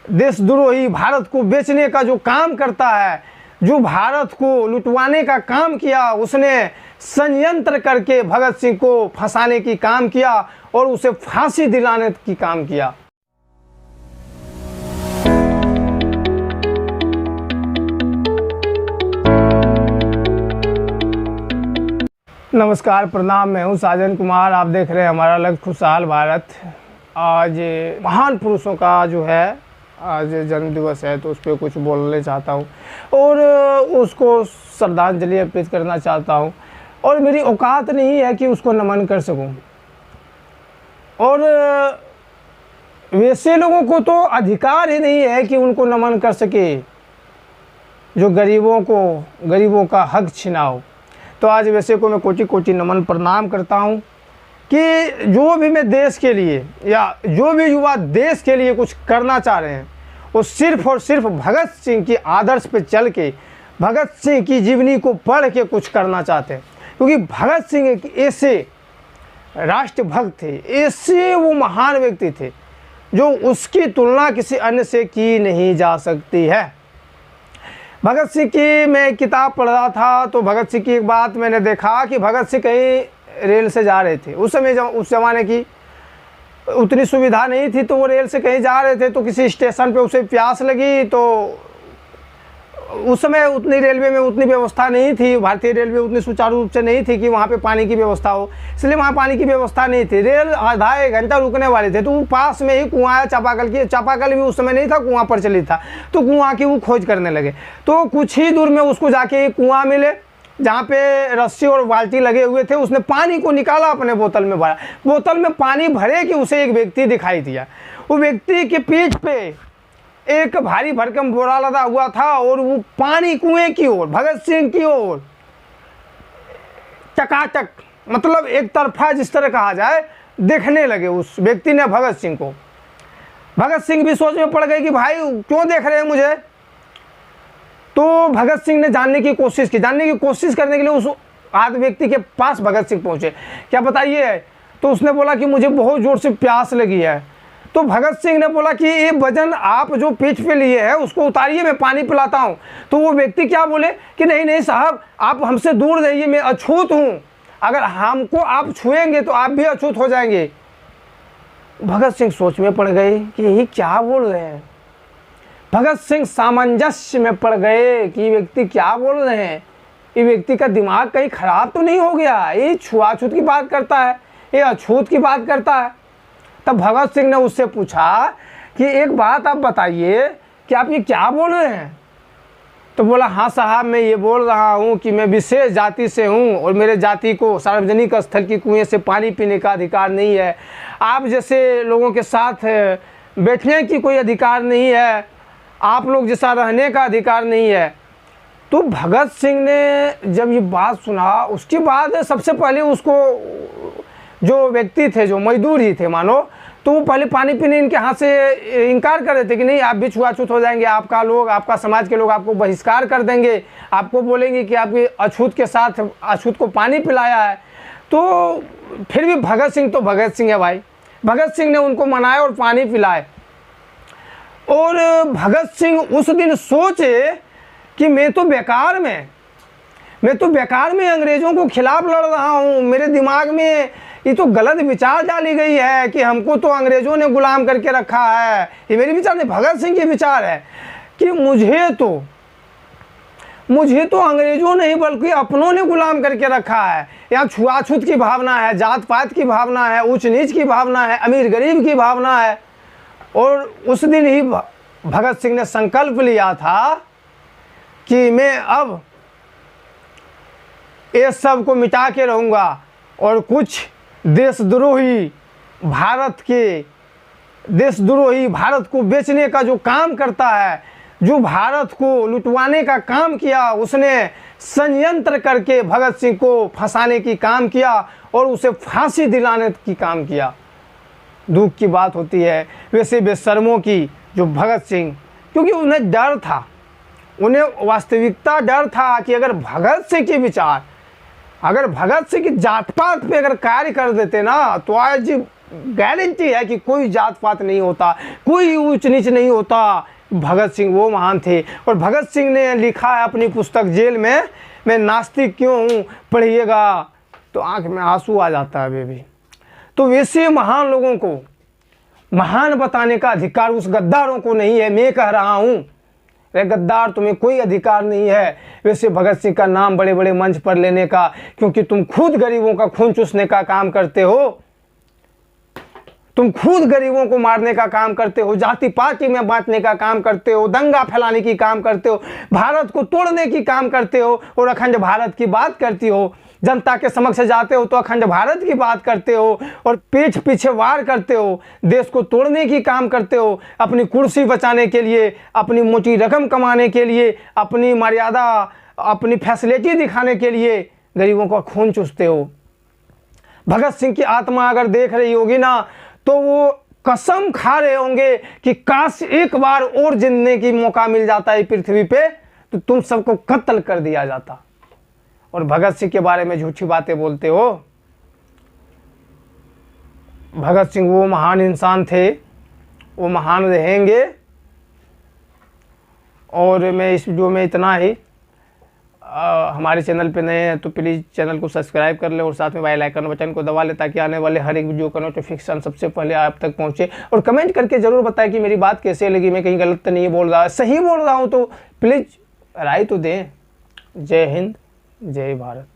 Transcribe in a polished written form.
देशद्रोही, भारत को बेचने का जो काम करता है, जो भारत को लुटवाने का काम किया, उसने षड्यंत्र करके भगत सिंह को फंसाने की काम किया और उसे फांसी दिलाने की काम किया। नमस्कार, प्रणाम। मैं हूं साजन कुमार। आप देख रहे हैं हमारा लक्ष्य खुशहाल भारत। आज महान पुरुषों का जो है आज जन्मदिवस है, तो उस पर कुछ बोलने चाहता हूं और उसको श्रद्धांजलि अर्पित करना चाहता हूं। और मेरी औकात नहीं है कि उसको नमन कर सकूं। और वैसे लोगों को तो अधिकार ही नहीं है कि उनको नमन कर सके जो गरीबों का हक छिनाओ। तो आज वैसे को मैं कोटि कोटि नमन प्रणाम करता हूं कि जो भी मैं देश के लिए या जो भी युवा देश के लिए कुछ करना चाह रहे हैं, वो सिर्फ और सिर्फ भगत सिंह की आदर्श पे चल के, भगत सिंह की जीवनी को पढ़ के कुछ करना चाहते हैं। क्योंकि भगत सिंह एक ऐसे राष्ट्रभक्त थे, ऐसे वो महान व्यक्ति थे जो उसकी तुलना किसी अन्य से की नहीं जा सकती है। भगत सिंह की मैं किताब पढ़ रहा था, तो भगत सिंह की एक बात मैंने देखा कि भगत सिंह कहीं रेल से जा रहे थे। उस समय उस ज़माने की उतनी सुविधा नहीं थी, तो वो रेल से कहीं जा रहे थे, तो किसी स्टेशन पे उसे प्यास लगी। तो उस समय उतनी रेलवे में उतनी व्यवस्था नहीं थी, भारतीय रेलवे उतनी सुचारू रूप से नहीं थी कि वहाँ पे पानी की व्यवस्था हो, इसलिए वहाँ पानी की व्यवस्था नहीं थी। रेल आधा एक घंटा रुकने वाले थे, तो वो पास में ही कुआं है चापाकल भी उस समय नहीं था, कुआं प्रचलित था, तो कुआं की वो खोज करने लगे। तो कुछ ही दूर में उसको जाके एक कुआं मिले जहाँ पे रस्सी और बाल्टी लगे हुए थे। उसने पानी को निकाला, अपने बोतल में भरा, बोतल में पानी भरे कि उसे एक व्यक्ति दिखाई दिया। वो व्यक्ति के पीठ पे एक भारी भरकम बोरा लदा हुआ था और वो पानी कुएं की ओर, भगत सिंह की ओर चकाचक, मतलब एक तरफा जिस तरह कहा जाए, देखने लगे उस व्यक्ति ने भगत सिंह को। भगत सिंह भी सोच में पड़ गए कि भाई क्यों देख रहे हैं मुझे। तो भगत सिंह ने जानने की कोशिश करने के लिए उस आदि व्यक्ति के पास भगत सिंह पहुंचे। क्या बताइए? तो उसने बोला कि मुझे बहुत जोर से प्यास लगी है। तो भगत सिंह ने बोला कि ये वजन आप जो पीठ पे लिए है उसको उतारिए, मैं पानी पिलाता हूँ। तो वो व्यक्ति क्या बोले कि नहीं नहीं साहब, आप हमसे दूर रहिए, मैं अछूत हूँ, अगर हमको आप छुएंगे तो आप भी अछूत हो जाएंगे। भगत सिंह सोच में पड़ गए कि ये क्या बोल रहे हैं। भगत सिंह सामंजस्य में पड़ गए कि ये व्यक्ति क्या बोल रहे हैं, ये व्यक्ति का दिमाग कहीं खराब तो नहीं हो गया, ये छुआछूत की बात करता है, ये अछूत की बात करता है। तब भगत सिंह ने उससे पूछा कि एक बात आप बताइए कि आप ये क्या बोल रहे हैं। तो बोला, हाँ साहब, मैं ये बोल रहा हूँ कि मैं विशेष जाति से हूँ और मेरे जाति को सार्वजनिक स्थल की कुएं से पानी पीने का अधिकार नहीं है, आप जैसे लोगों के साथ बैठने की कोई अधिकार नहीं है, आप लोग जैसा रहने का अधिकार नहीं है। तो भगत सिंह ने जब ये बात सुना, उसके बाद सबसे पहले उसको जो व्यक्ति थे, जो मजदूर ही थे मानो, तो वो पहले पानी पीने इनके हाथ से इनकार कर रहे थे कि नहीं आप भी छुआछूत हो जाएंगे, आपका समाज के लोग आपको बहिष्कार कर देंगे, आपको बोलेंगे कि आपके अछूत के साथ अछूत को पानी पिलाया है। तो फिर भी भगत सिंह तो भगत सिंह है भाई। भगत सिंह ने उनको मनाया और पानी पिलाए। और भगत सिंह उस दिन सोचे कि मैं तो बेकार में अंग्रेज़ों को खिलाफ लड़ रहा हूँ, मेरे दिमाग में ये तो गलत विचार डाली गई है कि हमको तो अंग्रेज़ों ने गुलाम करके रखा है। ये मेरे विचार नहीं, भगत सिंह के विचार है कि मुझे तो अंग्रेज़ों नहीं बल्कि अपनों ने गुलाम करके रखा है। यहाँ छुआछूत की भावना है, जात पात की भावना है, ऊंच नीच की भावना है, अमीर गरीब की भावना है। और उस दिन ही भगत सिंह ने संकल्प लिया था कि मैं अब ये सब को मिटा के रहूँगा और कुछ देशद्रोही, भारत को बेचने का जो काम करता है, जो भारत को लुटवाने का काम किया, उसने षड्यंत्र करके भगत सिंह को फंसाने की काम किया और उसे फांसी दिलाने की काम किया। दुख की बात होती है वैसे बेशर्मों की, जो भगत सिंह, क्योंकि उन्हें डर था, उन्हें वास्तविकता डर था कि अगर भगत सिंह के विचार, अगर भगत सिंह की जात पात पे अगर कार्य कर देते ना, तो आज गारंटी है कि कोई जात पात नहीं होता, कोई ऊंच नीच नहीं होता। भगत सिंह वो महान थे। और भगत सिंह ने लिखा है अपनी पुस्तक जेल में, मैं नास्तिक क्यों हूँ, पढ़िएगा तो आंख में आंसू आ जाता है अभी भी। तो वैसे महान लोगों को महान बताने का अधिकार उस गद्दारों को नहीं है। मैं कह रहा हूँ रे गद्दार, तुम्हें कोई अधिकार नहीं है वैसे भगत सिंह का नाम बड़े बड़े मंच पर लेने का, क्योंकि तुम खुद गरीबों का खून चूसने का काम करते हो, तुम खुद गरीबों को मारने का काम करते हो, जाति पाति में बांटने का काम करते हो, दंगा फैलाने की काम करते हो, भारत को तोड़ने की काम करते हो और अखंड भारत की बात करती हो। जनता के समक्ष जाते हो तो अखंड भारत की बात करते हो और पीठ पीछे वार करते हो, देश को तोड़ने की काम करते हो, अपनी कुर्सी बचाने के लिए, अपनी मोटी रकम कमाने के लिए, अपनी मर्यादा, अपनी फैसिलिटी दिखाने के लिए गरीबों का खून चूसते हो। भगत सिंह की आत्मा अगर देख रही होगी ना तो वो कसम खा रहे होंगे कि काश एक बार और जिंदने की मौका मिल जाता है पृथ्वी पे तो तुम सबको कत्ल कर दिया जाता। और भगत सिंह के बारे में झूठी बातें बोलते हो। भगत सिंह वो महान इंसान थे, वो महान रहेंगे। और मैं इस वीडियो में इतना ही। हमारे चैनल पे नए हैं तो प्लीज़ चैनल को सब्सक्राइब कर ले और साथ में बेल आइकन बटन को दबा ले ताकि आने वाले हर एक वीडियो का नोटिफिकेशन सबसे पहले आप तक पहुंचे। और कमेंट करके ज़रूर बताएं कि मेरी बात कैसे लगी, मैं कहीं गलत तो नहीं बोल रहा, सही बोल रहा हूं तो प्लीज़ राय तो दें। जय हिंद, जय भारत।